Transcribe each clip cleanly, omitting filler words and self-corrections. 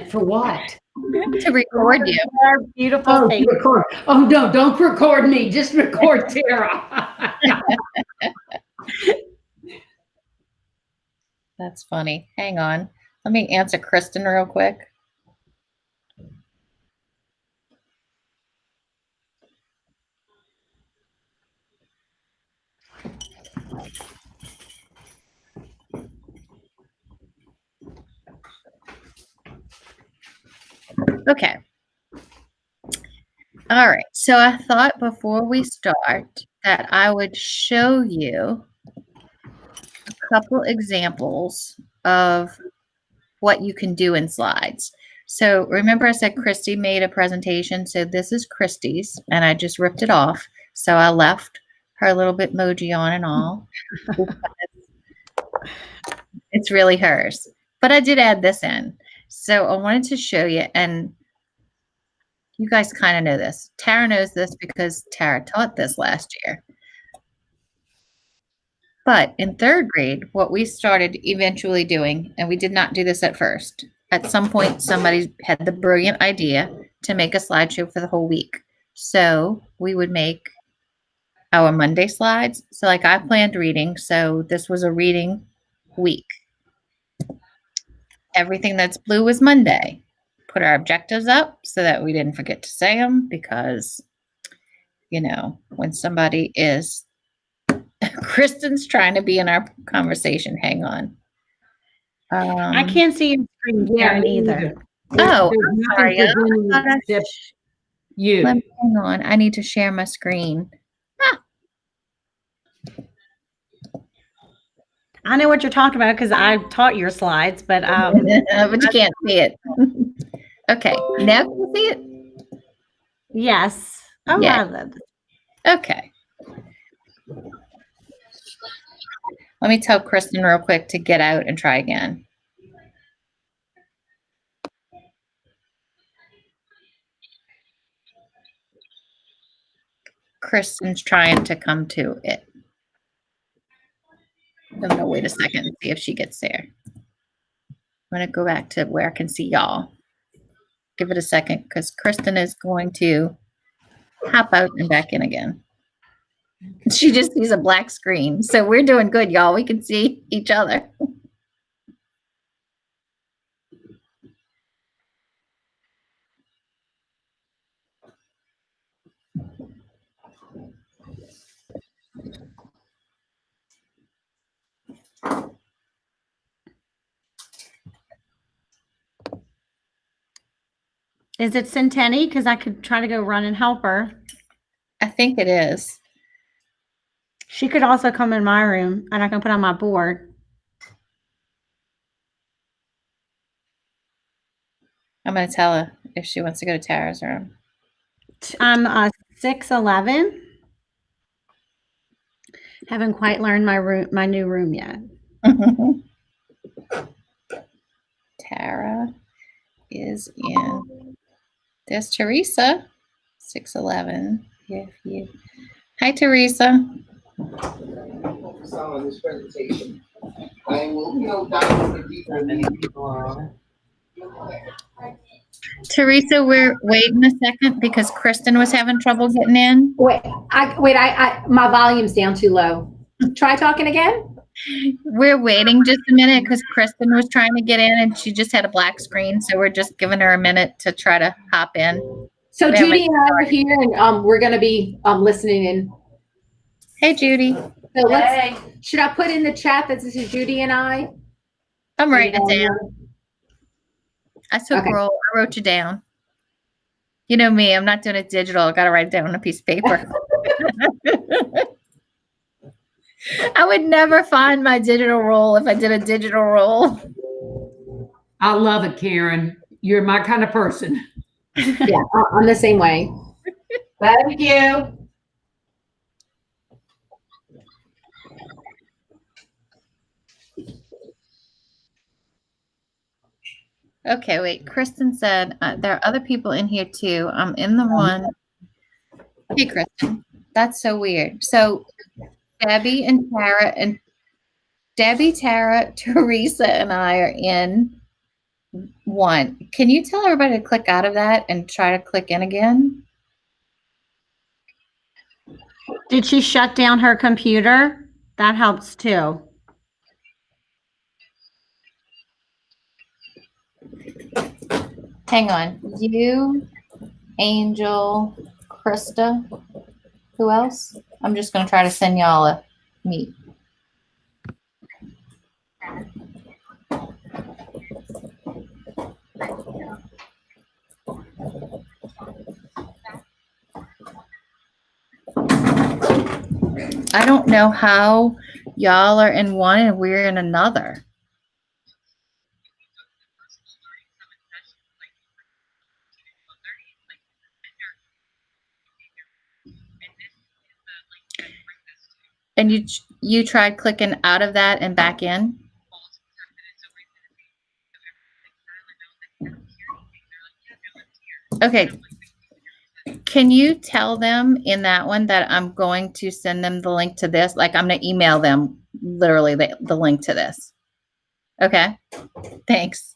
For what? To record you. Our beautiful face. Record. Oh, no, don't record me. Just record Tara. That's funny. Hang on. Let me answer Kristen real quick. Okay. All right. So I thought before we start that I would show you a couple examples of what you can do in slides. So remember I said Christy made a presentation. So this is Christy's and I just ripped it off. So I left her little Bitmoji on and all. It's really hers. But I did add this in. So I wanted to show you, and you guys kind of know this. Tara knows this because Tara taught this last year. But in third grade, what we started eventually doing, and we did not do this at first, at some point somebody had the brilliant idea to make a slideshow for the whole week. So we would make our Monday slides. So like I planned reading, so this was a reading week. Everything that's blue was Monday. Put our objectives up so that we didn't forget to say them because, you know, when somebody is, Kristen's trying to be in our conversation. Hang on. I can't see your screen, Karen, either. Oh, I'm sorry. You. Hang on. I need to share my screen. I know what you're talking about because I taught your slides, but but you can't see it. Okay, now can you see it? Yes. Oh, Yeah. I love it. Okay. Let me tell Kristen real quick to get out and try again. Kristen's trying to come to it. I'm going to wait a second and see if she gets there. I'm going to go back to where I can see y'all. Give it a second because Kristen is going to hop out and back in again. She just sees a black screen. So we're doing good, y'all. We can see each other. Is it Centenny? Because I could try to go run and help her. I think it is. She could also come in my room and I can put on my board. I'm going to tell her if she wants to go to Tara's room. I'm 6'11". Haven't quite learned my new room yet. Tara is in. There's Teresa, 6'11". Hi, Teresa. Focus on this presentation. I will, dive deeper in the Teresa, we're waiting a second because Kristen was having trouble getting in. Wait, my volume's down too low. Try talking again. We're waiting just a minute because Kristen was trying to get in and she just had a black screen. So we're just giving her a minute to try to hop in. So Judy and I are here and we're going to be listening in. Hey, Judy. So should I put in the chat that this is Judy and I? I'm writing it down. I took roll. I wrote you down. You know me. I'm not doing it digital. I got to write it down on a piece of paper. I would never find my digital roll if I did a digital roll. I love it, Karen. You're my kind of person. Yeah, I'm the same way. Thank you. Okay, wait. Kristen said there are other people in here too. I'm in the one. Hey, Kristen. That's so weird. So Debbie, Tara, Teresa, and I are in one. Can you tell everybody to click out of that and try to click in again? Did she shut down her computer? That helps too. Hang on. You, Angel, Krista. Who else? I'm just going to try to send y'all a meet. I don't know how y'all are in one and we're in another. And you tried clicking out of that and back in? Okay. Can you tell them in that one that I'm going to send them the link to this? Like I'm going to email them literally the link to this. Okay. Thanks.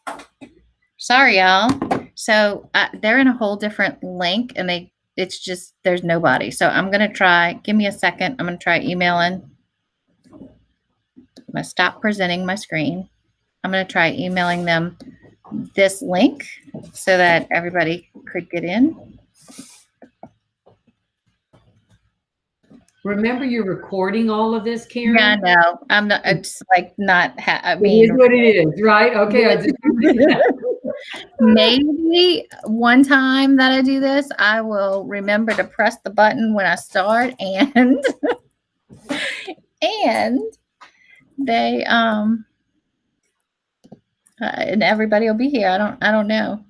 Sorry, y'all. So they're in a whole different link and it's just, there's nobody. So I'm going to try, give me a second. I'm going to try emailing. I'm going to stop presenting my screen. I'm going to try emailing them this link so that everybody could get in. Remember, you're recording all of this, Karen? Yeah, no, I'm not. It's like not. I It mean, is what it is, right? Okay. I just maybe one time that I do this, I will remember to press the button when I start, and and they and everybody will be here. I don't know.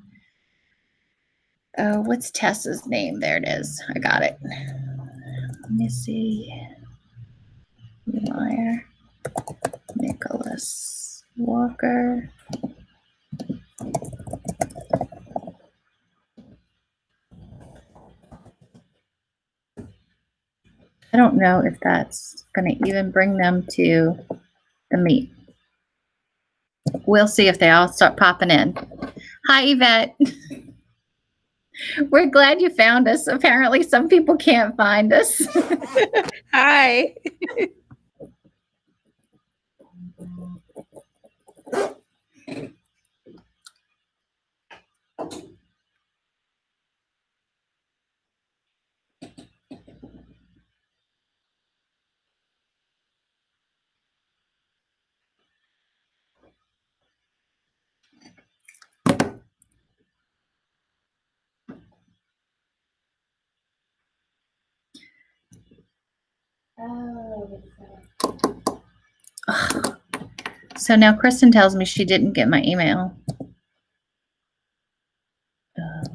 Oh, what's Tessa's name? There it is. I got it. Let me see. Meyer, Nicholas Walker. I don't know if that's going to even bring them to the meet. We'll see if they all start popping in. Hi, Yvette. We're glad you found us. Apparently, some people can't find us. Hi. So now Kristen tells me she didn't get my email.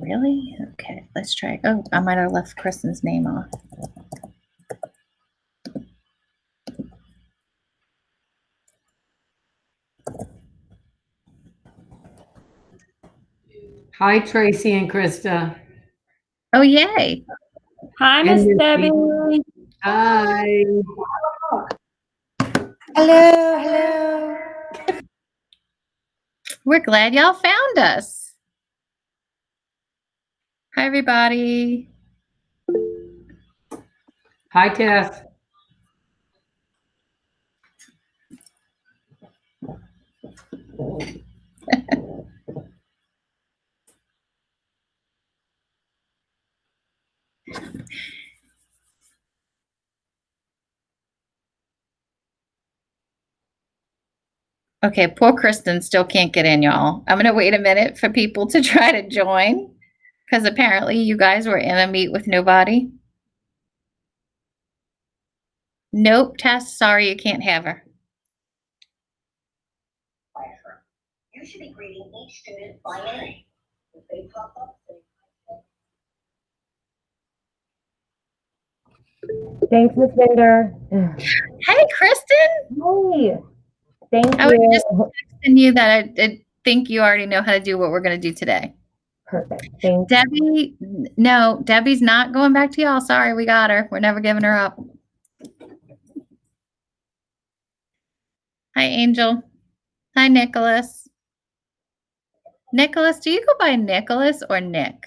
Really? Okay, let's try. Oh, I might have left Kristen's name off. Hi, Tracy and Krista. Oh, yay. Hi, And Miss Missy. Debbie. Hi. Hello. Hello. We're glad y'all found us. Hi, everybody. Hi, Tess. Okay, poor Kristen still can't get in, y'all. I'm going to wait a minute for people to try to join because apparently you guys were in a meet with nobody. Nope, Tess, sorry, you can't have her. You should be greeting each student by name. If they pop up, Thanks, Miss Vander. Hey, Kristen. Hey. Thank I was you. just texting you that I think you already know how to do what we're going to do today. Perfect. Thank Debbie, no, Debbie's not going back to y'all. Sorry, we got her. We're never giving her up. Hi, Angel. Hi, Nicholas. Nicholas, do you go by Nicholas or Nick?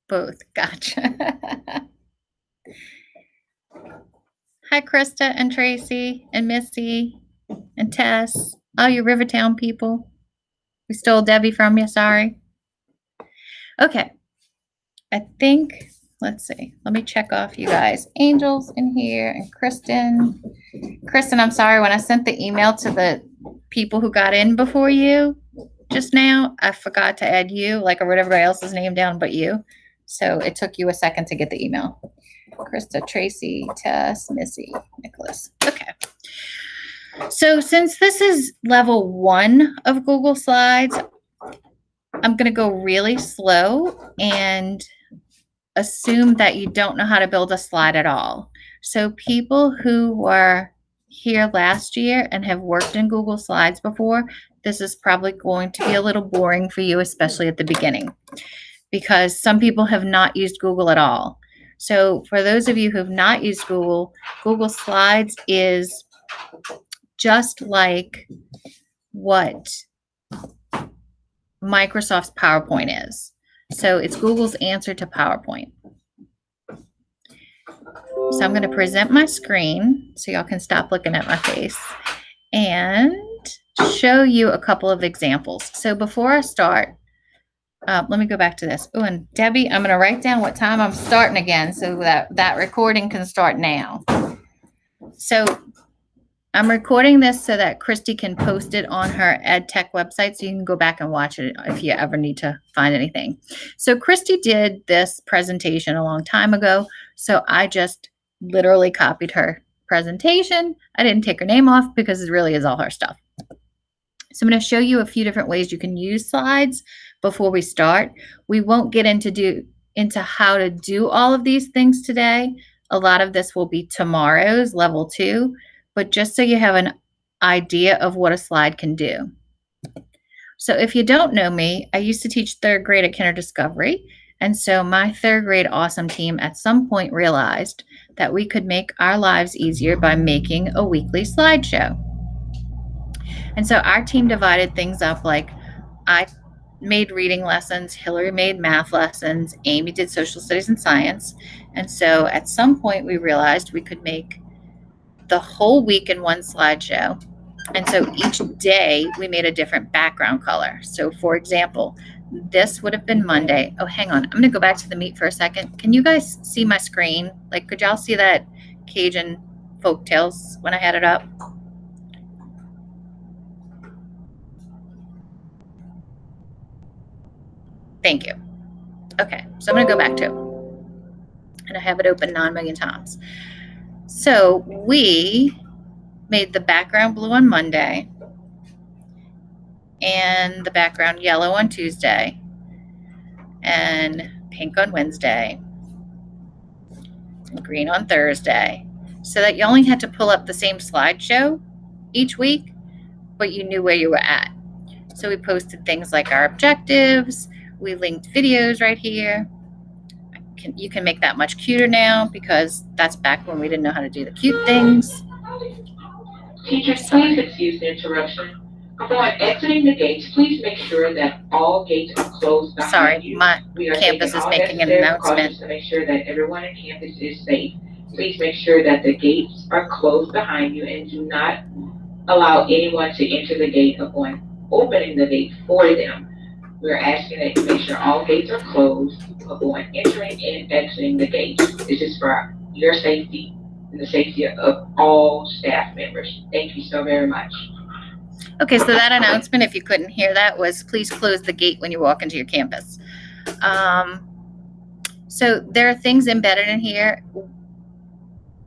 Both. Gotcha. Hi, Krista and Tracy and Missy and Tess. Oh, you Rivertown people. We stole Debbie from you. Sorry. Okay. I think, let's see. Let me check off you guys. Angel's in here and Kristen. Kristen, I'm sorry. When I sent the email to the people who got in before you just now, I forgot to add you. Like I wrote everybody else's name down but you. So it took you a second to get the email. Krista, Tracy, Tess, Missy, Nicholas. Okay. So since this is level 1 of Google Slides, I'm going to go really slow and assume that you don't know how to build a slide at all. So people who were here last year and have worked in Google Slides before, this is probably going to be a little boring for you, especially at the beginning, because some people have not used Google at all. So for those of you who have not used Google, Google Slides is just like what Microsoft's PowerPoint is. So it's Google's answer to PowerPoint. So I'm going to present my screen so y'all can stop looking at my face and show you a couple of examples. So before I start, let me go back to this. Oh, and Debbie, I'm going to write down what time I'm starting again so that recording can start now. So I'm recording this so that Christy can post it on her EdTech website so you can go back and watch it if you ever need to find anything. So Christy did this presentation a long time ago, so I just literally copied her presentation. I didn't take her name off because it really is all her stuff. So I'm going to show you a few different ways you can use slides before we start. We won't get into how to do all of these things today. A lot of this will be tomorrow's level 2. But just so you have an idea of what a slide can do. So if you don't know me, I used to teach 3rd grade at Kinder Discovery. And so my 3rd grade awesome team at some point realized that we could make our lives easier by making a weekly slideshow. And so our team divided things up, like I made reading lessons, Hillary made math lessons, Amy did social studies and science. And so at some point we realized we could make the whole week in one slideshow. And so each day we made a different background color. So for example, this would have been Monday. Oh, hang on. I'm going to go back to the meet for a second. Can you guys see my screen? Like, could y'all see that Cajun folktales when I had it up? Thank you. Okay, so I'm going to go back to it. And I have it open 9 million times. So we made the background blue on Monday and the background yellow on Tuesday and pink on Wednesday and green on Thursday, so that you only had to pull up the same slideshow each week, but you knew where you were at. So we posted things like our objectives. We linked videos right here. You can make that much cuter now because that's back when we didn't know how to do the cute things. Teachers, please excuse the interruption. Upon exiting the gates, please make sure that all gates are closed behind you. Sorry, my campus is making an announcement. To make sure that everyone on campus is safe. Please make sure that the gates are closed behind you and do not allow anyone to enter the gate upon opening the gate for them. We're asking that you make sure all gates are closed upon entering and exiting the gate. This is for your safety and the safety of all staff members. Thank you so very much. Okay, so that announcement, if you couldn't hear that, was please close the gate when you walk into your campus. So there are things embedded in here.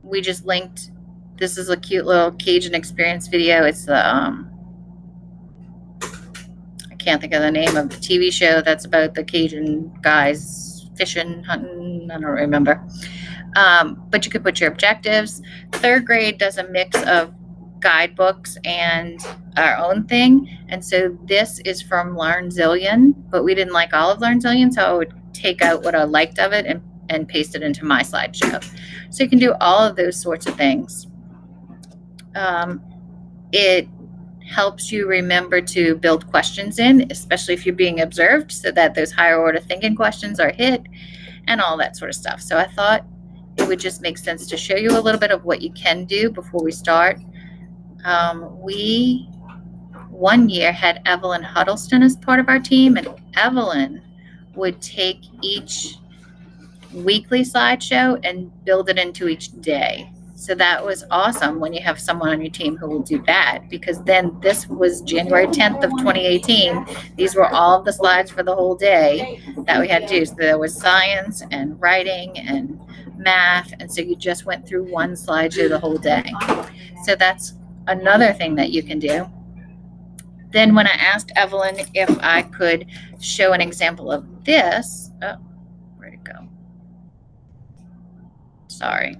We just linked, this is a cute little Cajun experience video. It's the, I can't think of the name of the TV show that's about the Cajun guys fishing, hunting, I don't remember. But you could put your objectives. 3rd grade does a mix of guidebooks and our own thing. And so this is from Learn Zillion, but we didn't like all of Learn Zillion, so I would take out what I liked of it and paste it into my slideshow. So you can do all of those sorts of things. It helps you remember to build questions in, especially if you're being observed, so that those higher order thinking questions are hit and all that sort of stuff. So I thought it would just make sense to show you a little bit of what you can do before we start. We one year had Evelyn Huddleston as part of our team, and Evelyn would take each weekly slideshow and build it into each day. So that was awesome when you have someone on your team who will do that, because then this was January 10th of 2018. These were all of the slides for the whole day that we had to do. So there was science and writing and math. And so you just went through one slideshow the whole day. So that's another thing that you can do. Then when I asked Evelyn if I could show an example of this, oh, where'd it go? Sorry.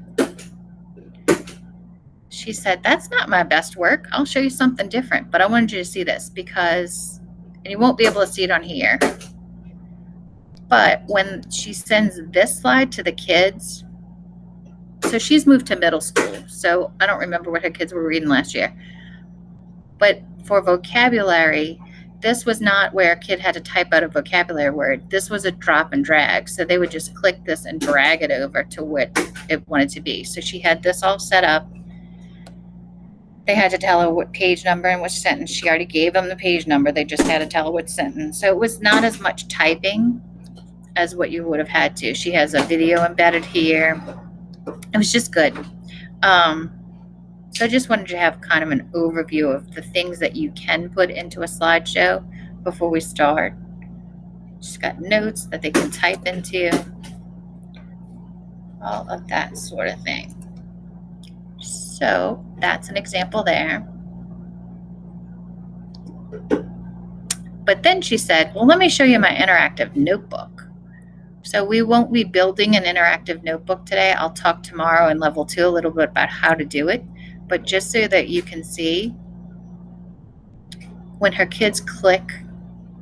She said, that's not my best work. I'll show you something different, but I wanted you to see this because, and you won't be able to see it on here, but when she sends this slide to the kids, so she's moved to middle school, so I don't remember what her kids were reading last year, but for vocabulary, this was not where a kid had to type out a vocabulary word. This was a drop and drag, so they would just click this and drag it over to what it wanted to be. So she had this all set up. They had to tell her what page number and which sentence. She already gave them the page number. They just had to tell her which sentence. So it was not as much typing as what you would have had to. She has a video embedded here. It was just good. So I just wanted to have kind of an overview of the things that you can put into a slideshow before we start. Just got notes that they can type into. All of that sort of thing. So that's an example there. But then she said, well, let me show you my interactive notebook. So we won't be building an interactive notebook today. I'll talk tomorrow in level 2 a little bit about how to do it. But just so that you can see, when her kids click,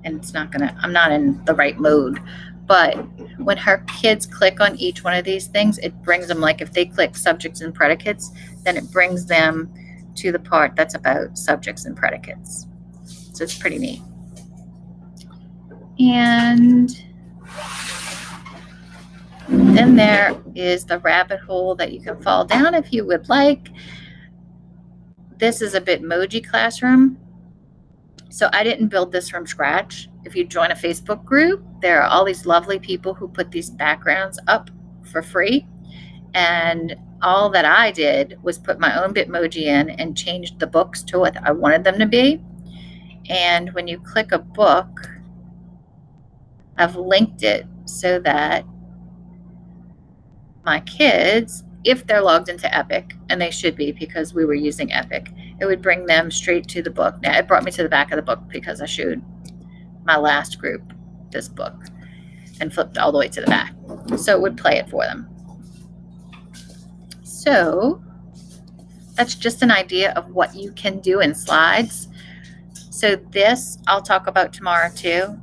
and it's not gonna, I'm not in the right mode, but when her kids click on each one of these things, it brings them, like if they click subjects and predicates, then it brings them to the part that's about subjects and predicates. So it's pretty neat. And then there is the rabbit hole that you can fall down if you would like. This is a Bitmoji classroom. So I didn't build this from scratch. If you join a Facebook group, there are all these lovely people who put these backgrounds up for free. And all that I did was put my own Bitmoji in and changed the books to what I wanted them to be. And when you click a book, I've linked it so that my kids, if they're logged into Epic, and they should be because we were using Epic, it would bring them straight to the book. Now, it brought me to the back of the book because I showed my last group this book and flipped all the way to the back. So it would play it for them. So that's just an idea of what you can do in slides. So this I'll talk about tomorrow too.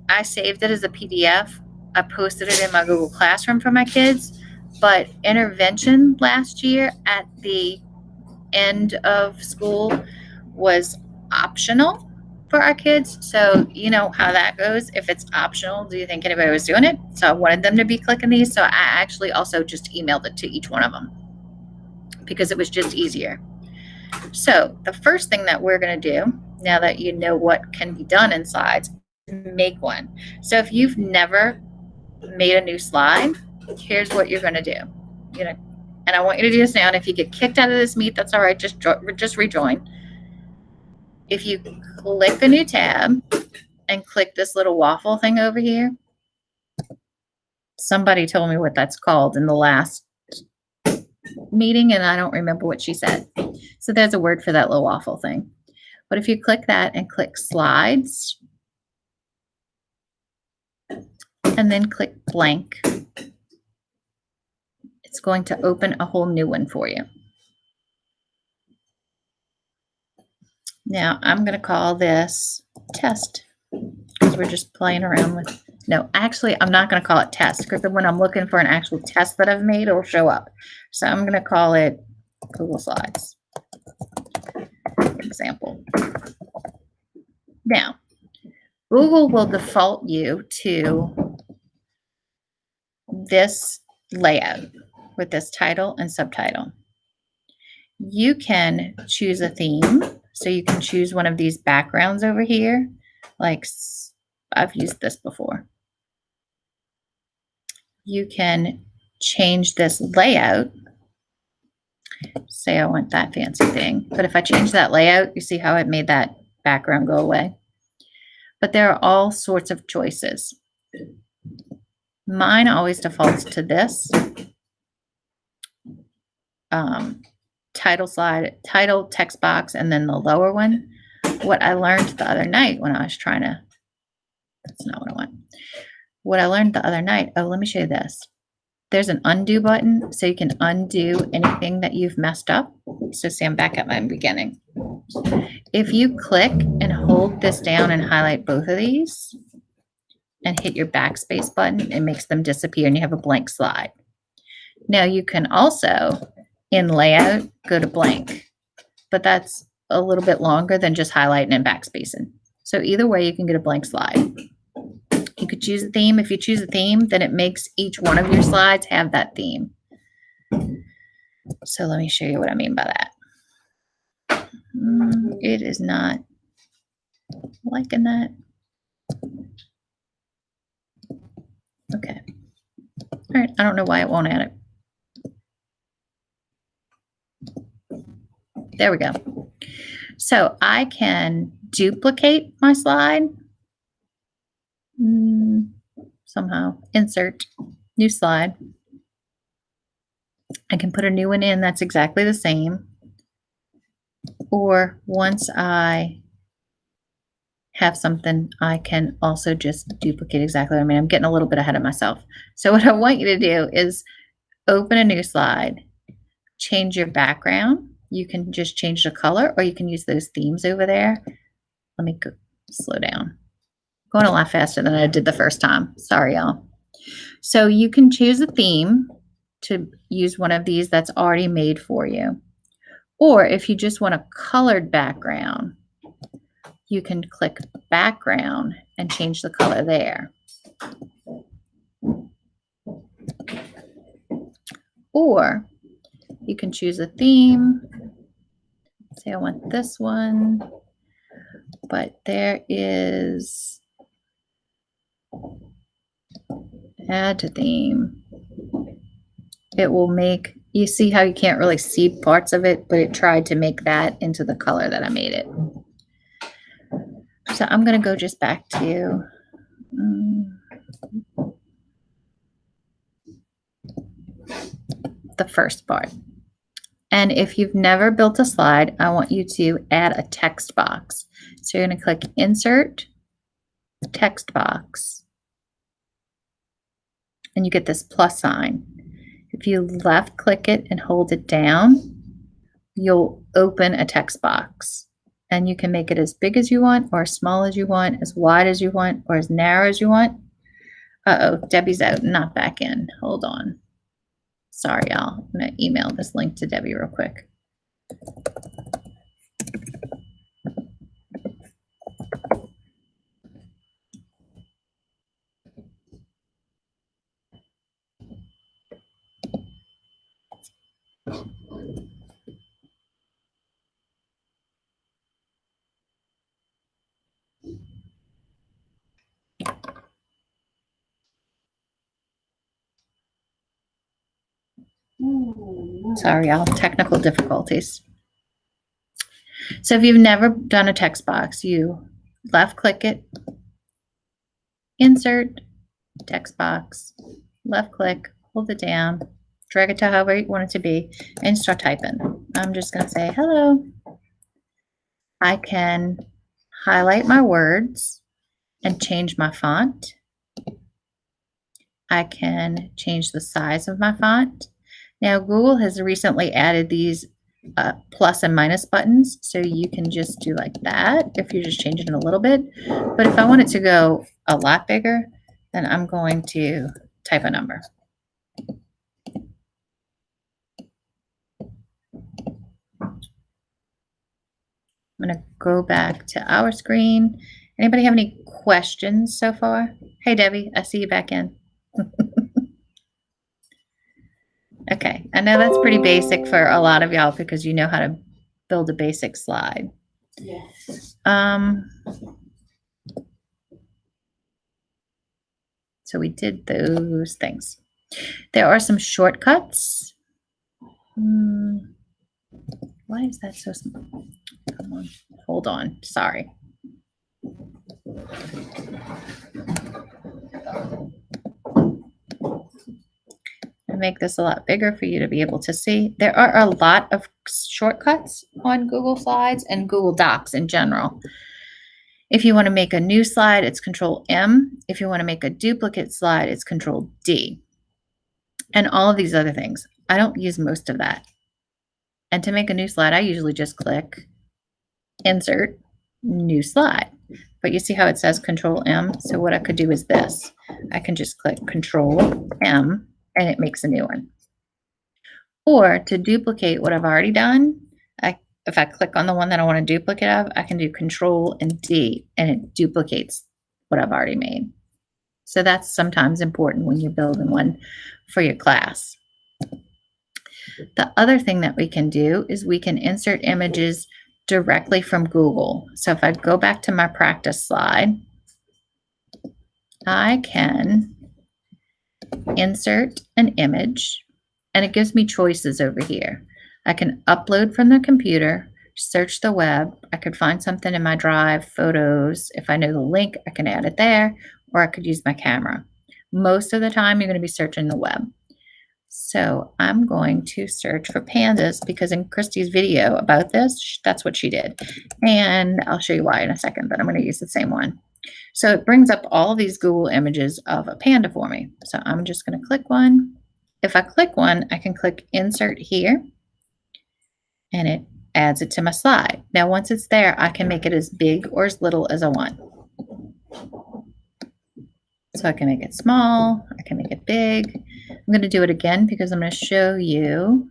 I saved it as a PDF. I posted it in my Google Classroom for my kids. But intervention last year at the end of school was optional for our kids. So you know how that goes. If it's optional, do you think anybody was doing it? So I wanted them to be clicking these. So I actually also just emailed it to each one of them because it was just easier. So the first thing that we're going to do, now that you know what can be done in slides, make one. So if you've never made a new slide, here's what you're going to do. And I want you to do this now. And if you get kicked out of this meet, that's all right. Just rejoin. If you click a new tab and click this little waffle thing over here, somebody told me what that's called in the last meeting, and I don't remember what she said. So there's a word for that little waffle thing. But if you click that and click slides, and then click blank, it's going to open a whole new one for you. Now I'm going to call this test because we're just playing around with. No, actually, I'm not going to call it test because when I'm looking for an actual test that I've made, it'll show up. So I'm going to call it Google Slides example. Now, Google will default you to this layout with this title and subtitle. You can choose a theme. So you can choose one of these backgrounds over here. Like I've used this before. You can change this layout. Say I want that fancy thing. But if I change that layout, you see how it made that background go away. But there are all sorts of choices. Mine always defaults to this. Title slide, title, text box, and then the lower one. What I learned the other night when I was trying to, that's not what I want. What I learned the other night, oh, let me show you this. There's an undo button, so you can undo anything that you've messed up. So see, I'm back at my beginning. If you click and hold this down and highlight both of these and hit your backspace button, it makes them disappear and you have a blank slide. Now you can also, in layout, go to blank, but that's a little bit longer than just highlighting and backspacing. So either way, you can get a blank slide. You could choose a theme. If you choose a theme, then it makes each one of your slides have that theme. So let me show you what I mean by that. It is not liking that. Okay. All right. I don't know why it won't add it. There we go. So I can duplicate my slide. Somehow insert new slide. I can put a new one in that's exactly the same. Or once I have something, I can also just duplicate exactly what I mean. I'm getting a little bit ahead of myself. So what I want you to do is open a new slide, change your background. You can just change the color or you can use those themes over there. Let me go slow down. Going a lot faster than I did the first time. Sorry, y'all. So you can choose a theme to use one of these that's already made for you. Or if you just want a colored background, you can click background and change the color there. Or you can choose a theme. Say I want this one, but there is add to theme. It will make, you see how you can't really see parts of it, but it tried to make that into the color that I made it. So I'm going to go just back to the first part. And if you've never built a slide, I want you to add a text box. So you're going to click Insert, Text Box, and you get this plus sign. If you left click it and hold it down, you'll open a text box. And you can make it as big as you want, or as small as you want, as wide as you want, or as narrow as you want. Uh-oh, Debbie's out, not back in. Hold on. Sorry, y'all. I'm going to email this link to Debbie real quick. Sorry, y'all, technical difficulties. So if you've never done a text box, you left click it, insert, text box, left click, hold it down, drag it to however you want it to be, and start typing. I'm just going to say hello. I can highlight my words and change my font. I can change the size of my font. Now, Google has recently added these plus and minus buttons. So you can just do like that if you're just changing it a little bit. But if I want it to go a lot bigger, then I'm going to type a number. I'm going to go back to our screen. Anybody have any questions so far? Hey, Debbie, I see you back in. Okay, I know that's pretty basic for a lot of y'all because you know how to build a basic slide. Yes. So we did those things. There are some shortcuts. Why is that so small? Come on, hold on, sorry. Make this a lot bigger for you to be able to see. There are a lot of shortcuts on Google Slides and Google Docs in general. If you want to make a new slide, it's Control M. If you want to make a duplicate slide, it's Control D. And all of these other things. I don't use most of that. And to make a new slide, I usually just click Insert, New Slide. But you see how it says Control M? So what I could do is this. I can just click Control M and it makes a new one. Or to duplicate what I've already done, if I click on the one that I want to duplicate of, I can do Control and D and it duplicates what I've already made. So that's sometimes important when you're building one for your class. The other thing that we can do is we can insert images directly from Google. So if I go back to my practice slide, I can insert an image and it gives me choices over here. I can upload from the computer, search the web. I could find something in my drive, photos. If I know the link, I can add it there, or I could use my camera. Most of the time, you're going to be searching the web. So I'm going to search for pandas because in Christy's video about this, that's what she did. And I'll show you why in a second, but I'm going to use the same one. So it brings up all of these Google images of a panda for me. So I'm just going to click one. If I click one, I can click Insert here. And it adds it to my slide. Now, once it's there, I can make it as big or as little as I want. So I can make it small, I can make it big. I'm going to do it again because I'm going to show you.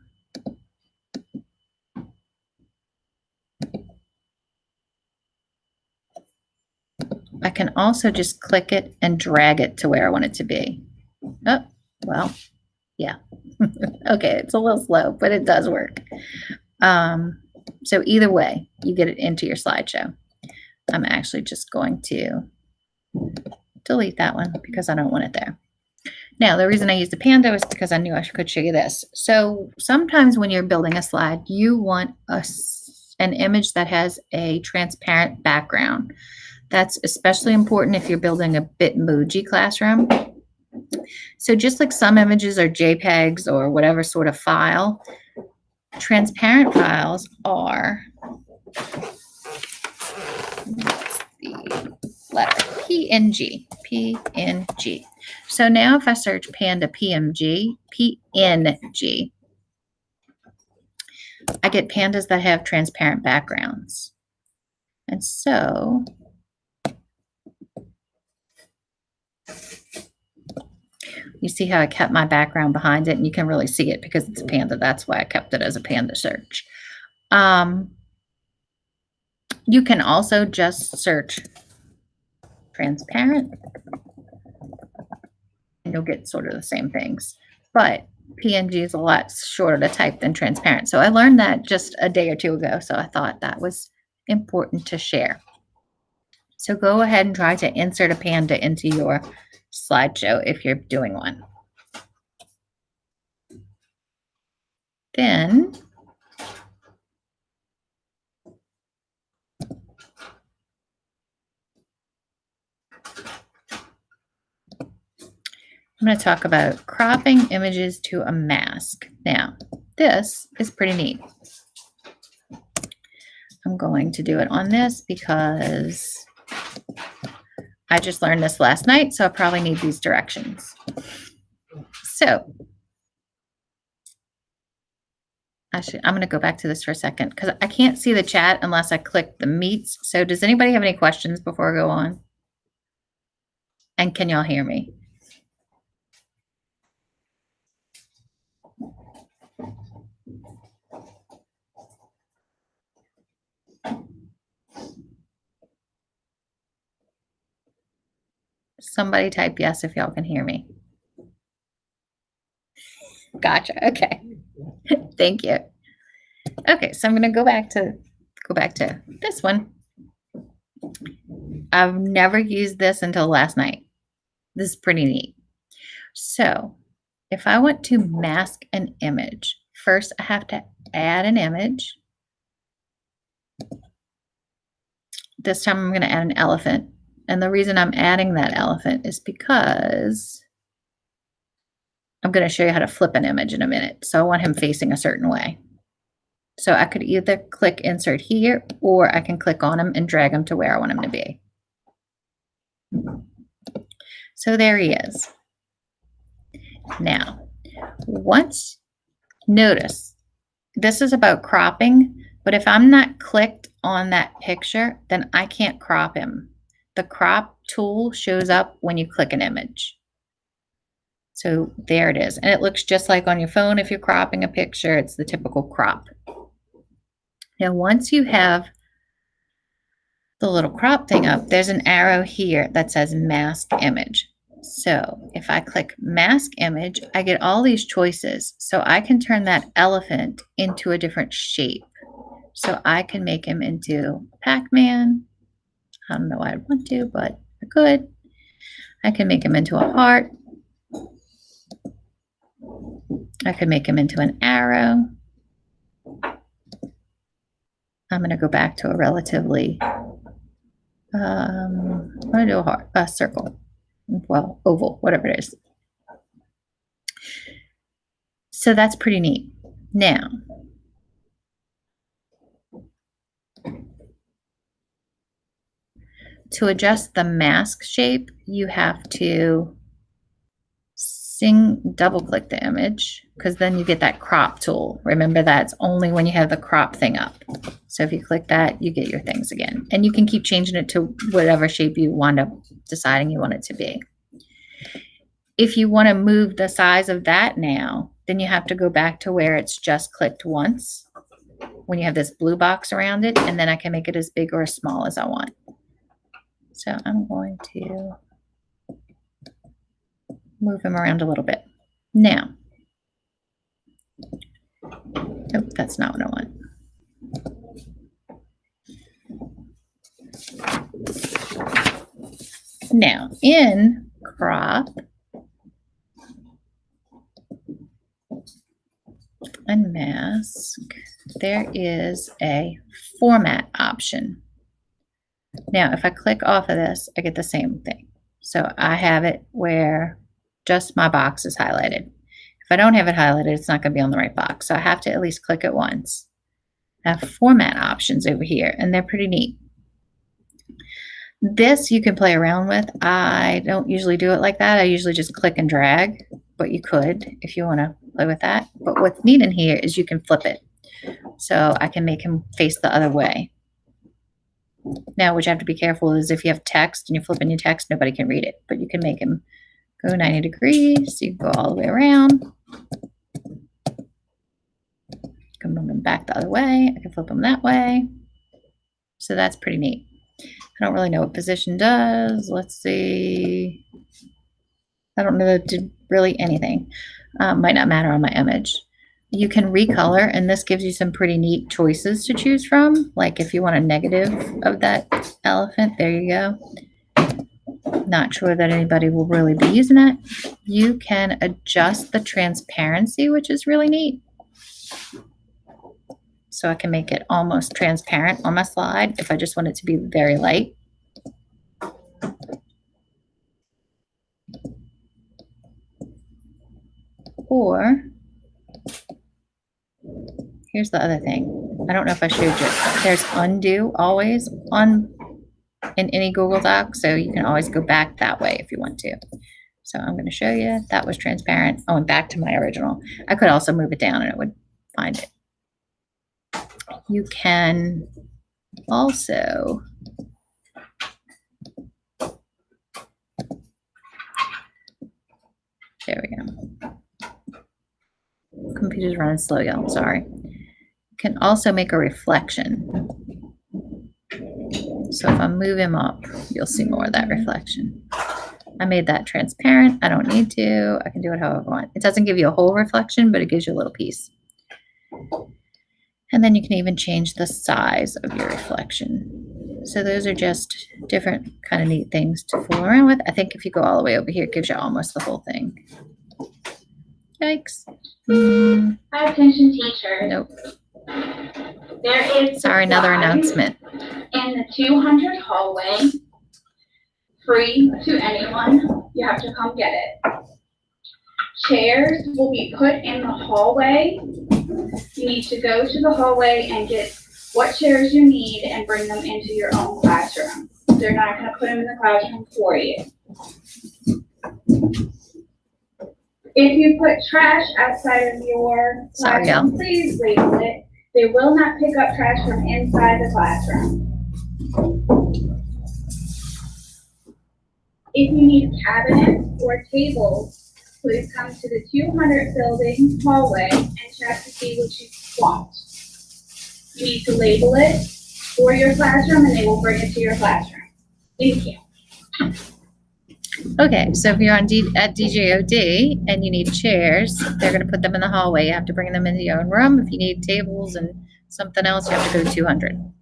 I can also just click it and drag it to where I want it to be. Oh, well, yeah. Okay, it's a little slow, but it does work. So either way, you get it into your slideshow. I'm actually just going to delete that one because I don't want it there. Now, the reason I used the panda is because I knew I could show you this. So sometimes when you're building a slide, you want an image that has a transparent background. That's especially important if you're building a Bitmoji classroom. So just like some images are JPEGs or whatever sort of file, transparent files are the letter PNG. PNG. So now if I search Panda PNG, I get pandas that have transparent backgrounds. And so you see how I kept my background behind it, and you can really see it because it's a panda. That's why I kept it as a panda search. You can also just search transparent and you'll get sort of the same things. But PNG is a lot shorter to type than transparent. So I learned that just a day or two ago. So I thought that was important to share. So go ahead and try to insert a panda into your slideshow if you're doing one. Then I'm going to talk about cropping images to a mask. Now, this is pretty neat. I'm going to do it on this because I just learned this last night, so I probably need these directions. So I'm going to go back to this for a second because I can't see the chat unless I click the meets. So does anybody have any questions before I go on? And can y'all hear me? Somebody type yes if y'all can hear me. Gotcha. Okay. Thank you. Okay, so I'm going to go back to this one. I've never used this until last night. This is pretty neat. So if I want to mask an image, first I have to add an image. This time I'm going to add an elephant. And the reason I'm adding that elephant is because I'm going to show you how to flip an image in a minute. So I want him facing a certain way. So I could either click insert here, or I can click on him and drag him to where I want him to be. So there he is. Now, notice, this is about cropping, but if I'm not clicked on that picture, then I can't crop him. The crop tool shows up when you click an image. So there it is. And it looks just like on your phone if you're cropping a picture. It's the typical crop. Now, once you have the little crop thing up, there's an arrow here that says mask image. So if I click mask image, I get all these choices. So I can turn that elephant into a different shape. So I can make him into Pac-Man. I don't know why I'd want to, but I could. I can make him into a heart. I could make him into an arrow. I'm going to go back to a relatively, I'm going to do a circle, well, oval, whatever it is. So that's pretty neat. Now, to adjust the mask shape, you have to double click the image, because then you get that crop tool. Remember, that's only when you have the crop thing up. So if you click that, you get your things again. And you can keep changing it to whatever shape you wind up deciding you want it to be. If you want to move the size of that now, then you have to go back to where it's just clicked once when you have this blue box around it, and then I can make it as big or as small as I want. So I'm going to move him around a little bit. Now, nope, that's not what I want. Now, in crop, Unmask, there is a format option. Now, if I click off of this, I get the same thing. So I have it where just my box is highlighted. If I don't have it highlighted, it's not going to be on the right box. So I have to at least click it once. I have format options over here, and they're pretty neat. This you can play around with. I don't usually do it like that. I usually just click and drag, but you could if you want to play with that. But what's neat in here is you can flip it. So I can make him face the other way. Now, what you have to be careful is if you have text and you're flipping your text, nobody can read it. But you can make him go 90 degrees. So you can go all the way around. I can move him back the other way. I can flip him that way. So that's pretty neat. I don't really know what position does. Let's see. I don't know that it did really anything. Might not matter on my image. You can recolor, and this gives you some pretty neat choices to choose from. Like if you want a negative of that elephant, there you go. Not sure that anybody will really be using that. You can adjust the transparency, which is really neat. So I can make it almost transparent on my slide if I just want it to be very light. Or, here's the other thing. I don't know if I showed you. There's undo always in any Google Doc, so you can always go back that way if you want to. So I'm going to show you. That was transparent. Oh, and back to my original. I could also move it down and it would find it. You can also there we go. Computer's running slow, y'all. Sorry. You can also make a reflection. So if I move him up, you'll see more of that reflection. I made that transparent. I don't need to. I can do it however I want. It doesn't give you a whole reflection, but it gives you a little piece. And then you can even change the size of your reflection. So those are just different kind of neat things to fool around with. I think if you go all the way over here, it gives you almost the whole thing. Yikes. Attention teacher. Nope. There is Sorry, another supplies announcement. in the 200 hallway, free to anyone. You have to come get it. Chairs will be put in the hallway. You need to go to the hallway and get what chairs you need and bring them into your own classroom. They're not going to put them in the classroom for you. If you put trash outside of your Sorry, classroom, y'all. please label it. They will not pick up trash from inside the classroom. If you need cabinets or tables, please come to the 200 building hallway and check to see what you want. You need to label it for your classroom and they will bring it to your classroom. Thank you. Okay, so if you're at DJOD and you need chairs, they're going to put them in the hallway. You have to bring them into your own room. If you need tables and something else, you have to go to 200.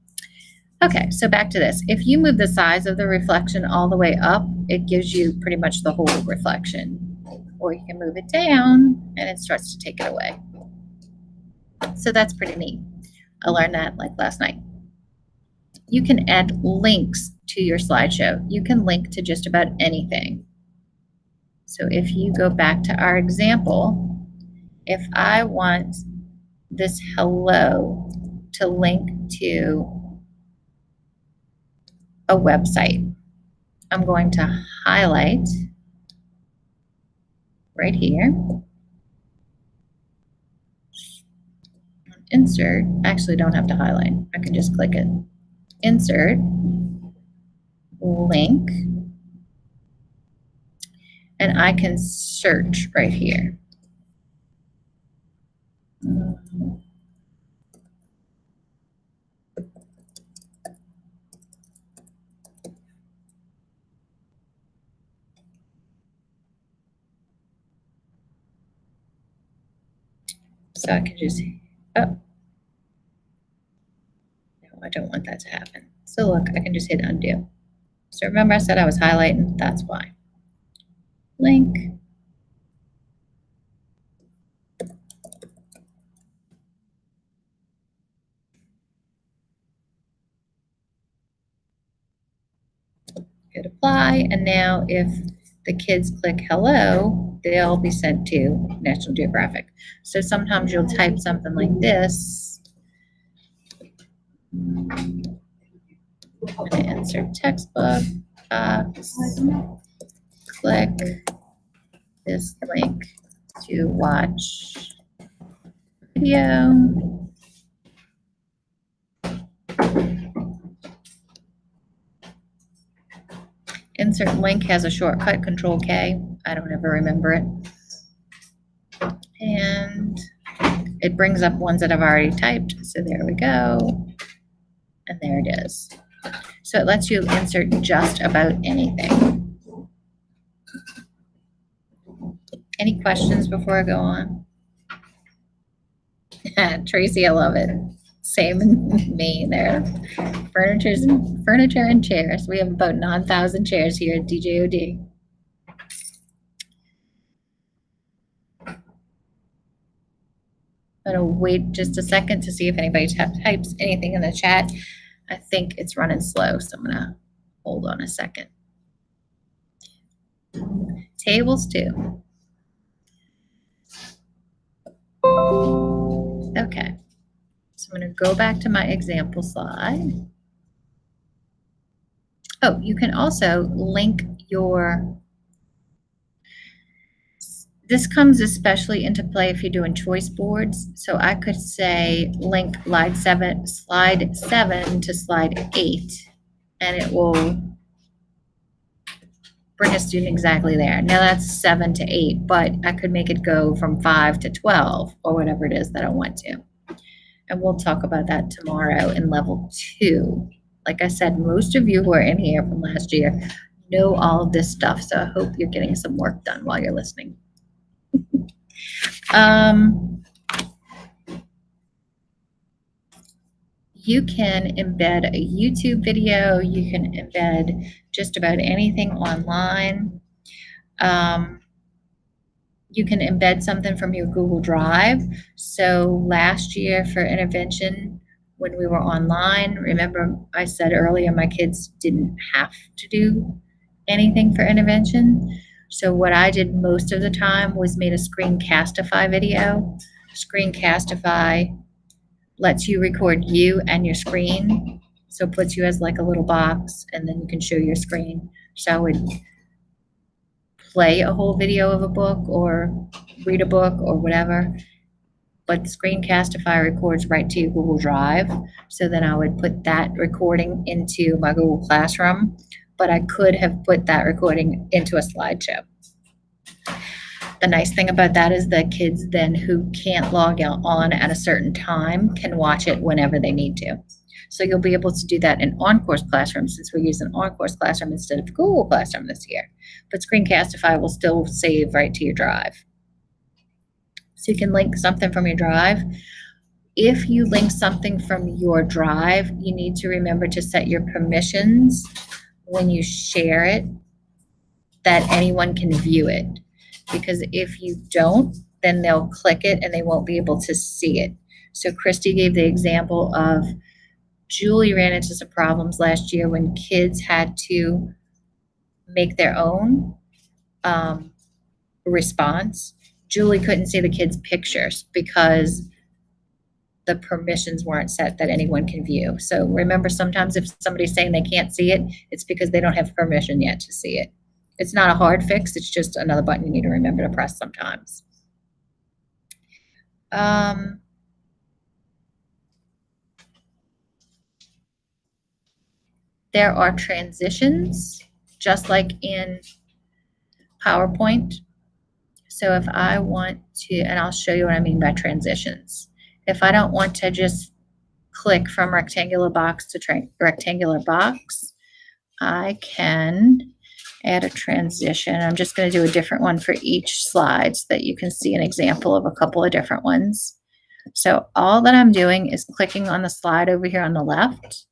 Okay, so back to this. If you move the size of the reflection all the way up, it gives you pretty much the whole reflection. Or you can move it down and it starts to take it away. So that's pretty neat. I learned that like last night. You can add links to your slideshow. You can link to just about anything. So if you go back to our example, if I want this hello to link to a website, I'm going to highlight right here. Insert, actually don't have to highlight. I can just click it. Insert, link, and I can search right here. So I can just, oh, no, I don't want that to happen. So look, I can just hit undo. So remember I said I was highlighting, that's why. Link. Hit apply, and now if the kids click hello, they'll be sent to National Geographic. So sometimes you'll type something like this. I'm gonna insert textbook, box, click this link to watch video. Insert link has a shortcut, Control K. I don't ever remember it. And it brings up ones that I've already typed. So there we go. And there it is. So it lets you insert just about anything. Any questions before I go on? Tracy, I love it. Same in me there. Furniture and chairs. We have about 9,000 chairs here at DJOD. I'm gonna wait just a second to see if anybody types anything in the chat. I think it's running slow, so I'm gonna hold on a second. Tables too. Okay. So I'm going to go back to my example slide. Oh, you can also link your, This comes especially into play if you're doing choice boards. So I could say link slide 7 to slide 8, and it will bring a student exactly there. Now that's 7 to 8, but I could make it go from 5 to 12 or whatever it is that I want to. And we'll talk about that tomorrow in level 2. Like I said, most of you who are in here from last year know all of this stuff, so I hope you're getting some work done while you're listening. You can embed a YouTube video. You can embed just about anything online. You can embed something from your Google Drive. So last year for intervention, when we were online, remember I said earlier my kids didn't have to do anything for intervention. So what I did most of the time was made a Screencastify video. Screencastify lets you record you and your screen. So it puts you as like a little box, and then you can show your screen. So I would play a whole video of a book or read a book or whatever, but Screencastify records right to your Google Drive. So then I would put that recording into my Google Classroom, but I could have put that recording into a slideshow. The nice thing about that is the kids then who can't log on at a certain time can watch it whenever they need to. So you'll be able to do that in OnCourse Classroom, since we're using OnCourse Classroom instead of Google Classroom this year. But Screencastify will still save right to your drive. So you can link something from your drive. If you link something from your drive, you need to remember to set your permissions when you share it, that anyone can view it. Because if you don't, then they'll click it and they won't be able to see it. So Christy gave the example of Julie ran into some problems last year when kids had to make their own response. Julie couldn't see the kids' pictures because the permissions weren't set that anyone can view. So remember, sometimes if somebody's saying they can't see it, it's because they don't have permission yet to see it. It's not a hard fix. It's just another button you need to remember to press sometimes. There are transitions, just like in PowerPoint. So if I want to, and I'll show you what I mean by transitions. If I don't want to just click from rectangular box to rectangular box, I can add a transition. I'm just going to do a different one for each slide so that you can see an example of a couple of different ones. So all that I'm doing is clicking on the slide over here on the left,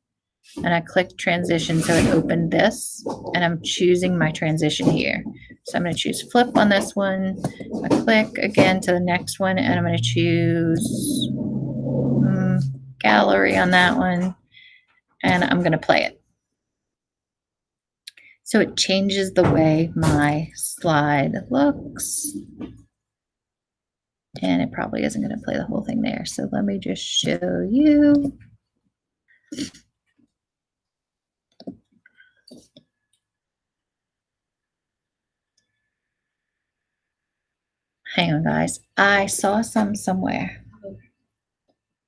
and I click transition, so it opened this, and I'm choosing my transition here. So I'm going to choose flip on this one. I click again to the next one, and I'm going to choose gallery on that one, and I'm going to play it. So it changes the way my slide looks. And it probably isn't going to play the whole thing there. So let me just show you. Hang on, guys. I saw some somewhere.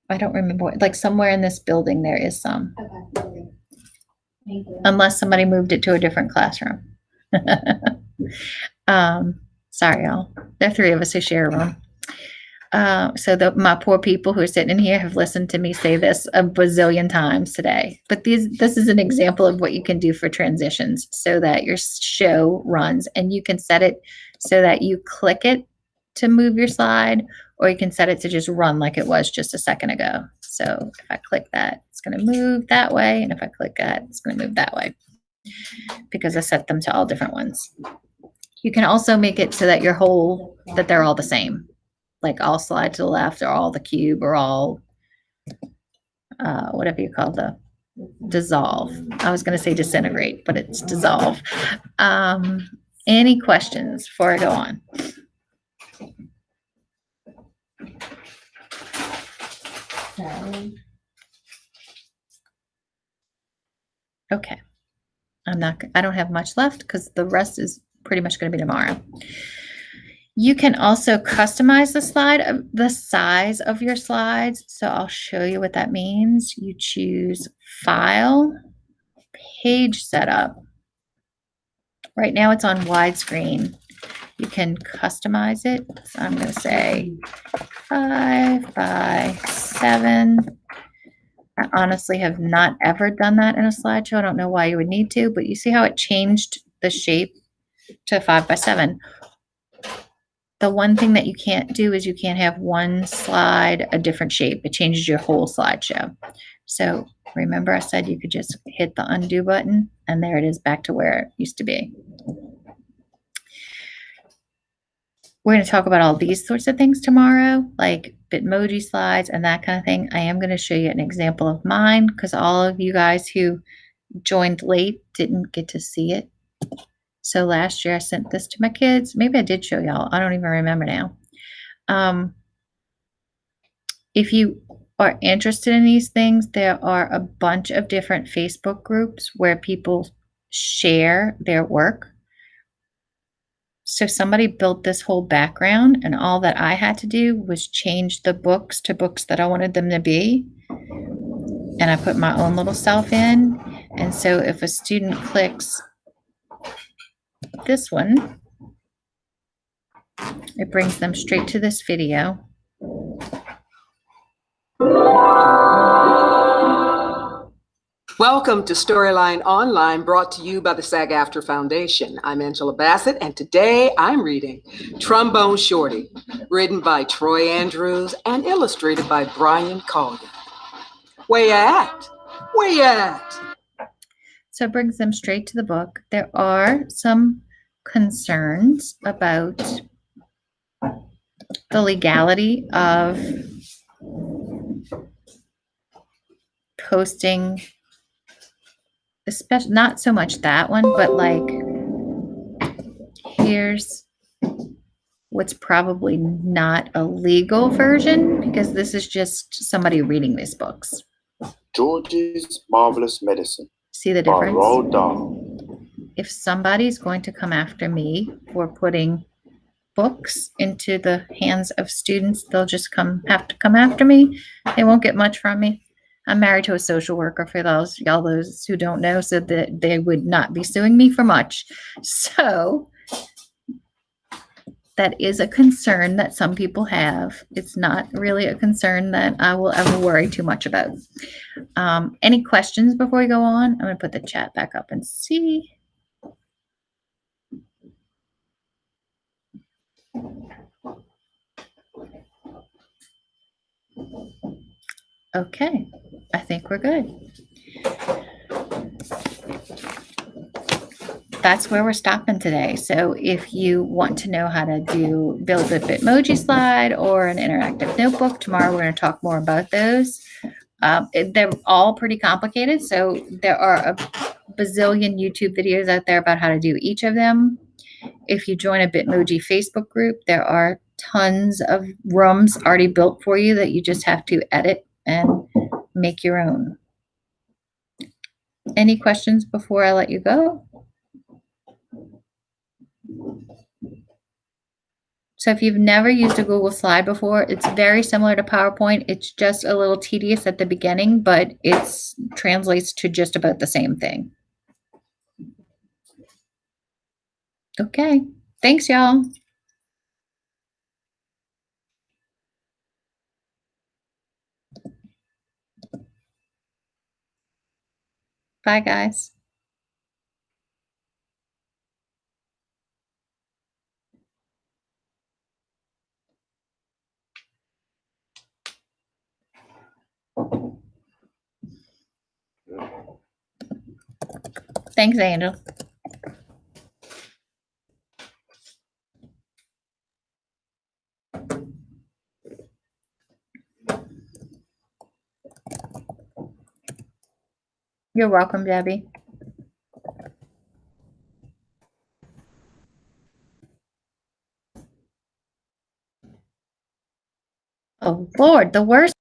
I don't remember what, like somewhere in this building there is some. Okay. Thank you. Unless somebody moved it to a different classroom. Sorry, y'all. There are 3 of us who share a room. So my poor people who are sitting in here have listened to me say this a bazillion times today. But this is an example of what you can do for transitions so that your show runs, and you can set it so that you click it to move your slide, or you can set it to just run like it was just a second ago. So if I click that, it's going to move that way. And if I click that, it's going to move that way because I set them to all different ones. You can also make it so that that they're all the same. Like all slide to the left, or all the cube, or all whatever you call the dissolve. I was going to say disintegrate, but it's dissolve. Any questions before I go on? Okay. I don't have much left because the rest is pretty much going to be tomorrow. You can also customize the size of your slides. So I'll show you what that means. You choose File, Page Setup. Right now it's on widescreen. You can customize it. So I'm going to say 5 by 7. I honestly have not ever done that in a slideshow. I don't know why you would need to, but you see how it changed the shape to 5 by 7. The one thing that you can't do is you can't have one slide a different shape. It changes your whole slideshow. So remember I said you could just hit the undo button and there it is back to where it used to be. We're going to talk about all these sorts of things tomorrow, like Bitmoji slides and that kind of thing. I am going to show you an example of mine because all of you guys who joined late didn't get to see it. So last year I sent this to my kids. Maybe I did show y'all. I don't even remember now. If you are interested in these things, there are a bunch of different Facebook groups where people share their work. So somebody built this whole background and all that I had to do was change the books to books that I wanted them to be. And I put my own little self in. And so if a student clicks this one, it brings them straight to this video. Welcome to Storyline Online, brought to you by the SAG-AFTRA Foundation. I'm Angela Bassett, and today I'm reading Trombone Shorty, written by Troy Andrews and illustrated by Brian Collier. Where you at? Where you at? So it brings them straight to the book. There are some concerns about the legality of posting, especially not so much that one, but like here's what's probably not a legal version because this is just somebody reading these books. George's Marvelous Medicine. See the by difference? Roald Dahl. If somebody's going to come after me for putting books into the hands of students, they'll just have to come after me. They won't get much from me. I'm married to a social worker for those who don't know, so that they would not be suing me for much. So that is a concern that some people have. It's not really a concern that I will ever worry too much about. Any questions before we go on? I'm going to put the chat back up and see. Okay, I think we're good. That's where we're stopping today. So if you want to know how to build a Bitmoji slide or an interactive notebook, tomorrow we're going to talk more about those. They're all pretty complicated. So there are a bazillion YouTube videos out there about how to do each of them. If you join a Bitmoji Facebook group, there are tons of rooms already built for you that you just have to edit and make your own. Any questions before I let you go? So if you've never used a Google slide before, it's very similar to PowerPoint. It's just a little tedious at the beginning, but it translates to just about the same thing. Okay, thanks y'all. Bye guys. Thanks, Angel. You're welcome, Debbie. Oh, Lord, the worst